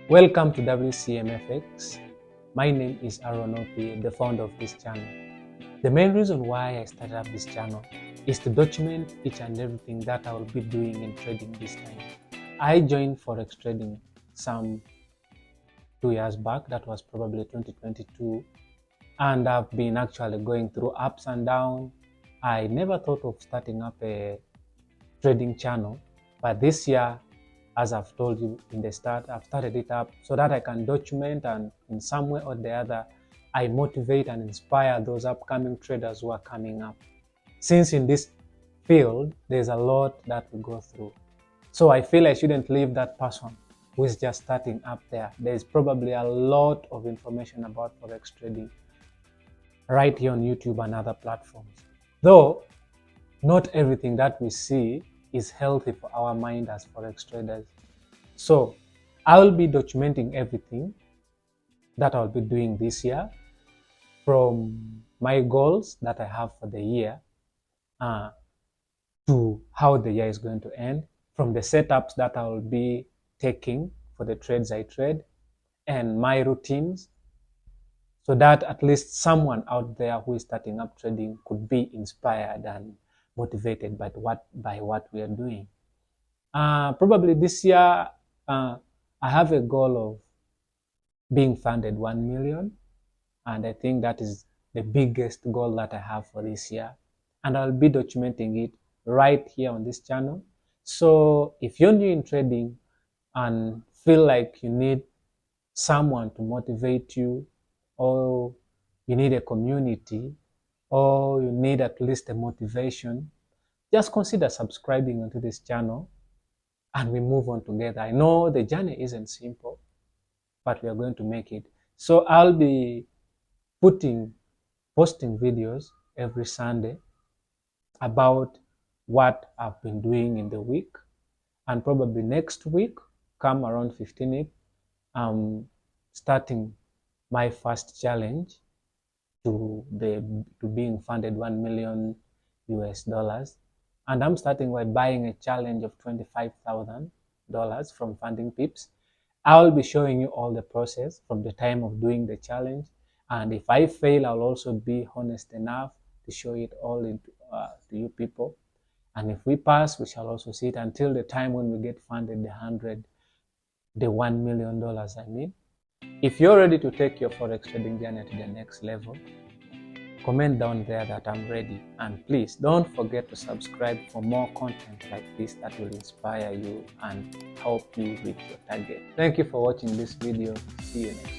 Welcome to WCMFX. My name is Aaron Opi, the founder of this channel. The main reason why I started up this channel is to document each and everything that I will be doing in trading this time. I joined Forex trading some 2 years back, that was probably 2022, and I've been actually going through ups and downs. I never thought of starting up a trading channel, but this year, as I've told you in the start, I've started it up so that I can document and in some way or the other, I motivate and inspire those upcoming traders who are coming up. Since in this field, there's a lot that we go through. So I feel I shouldn't leave that person who is just starting up there. There's probably a lot of information about Forex trading right here on YouTube and other platforms. Though not everything that we see is healthy for our mind as Forex traders. So I will be documenting everything that I'll be doing this year, from my goals that I have for the year to how the year is going to end, from the setups that I will be taking for the trades I trade and my routines, so that at least someone out there who is starting up trading could be inspired and motivated by what we are doing. Probably this year, I have a goal of being funded 1 million, and I think that is the biggest goal that I have for this year, and I'll be documenting it right here on this channel. So if you're new in trading and feel like you need someone to motivate you, or you need a community, or you need at least a motivation, just consider subscribing onto this channel and we move on together. I know the journey isn't simple, but we are going to make it. So I'll be posting videos every Sunday about what I've been doing in the week, and probably next week, come around 15th, I'm starting my first challenge to being funded 1 million US dollars. And I'm starting by buying a challenge of $25,000 from Funding Pips. I'll be showing you all the process from the time of doing the challenge. And if I fail, I'll also be honest enough to show it all to you people. And if we pass, we shall also see it until the time when we get funded the $1 million, I mean. If you're ready to take your Forex trading journey to the next level, comment down there that I'm ready. And please don't forget to subscribe for more content like this that will inspire you and help you reach your target. Thank you for watching this video. See you next time.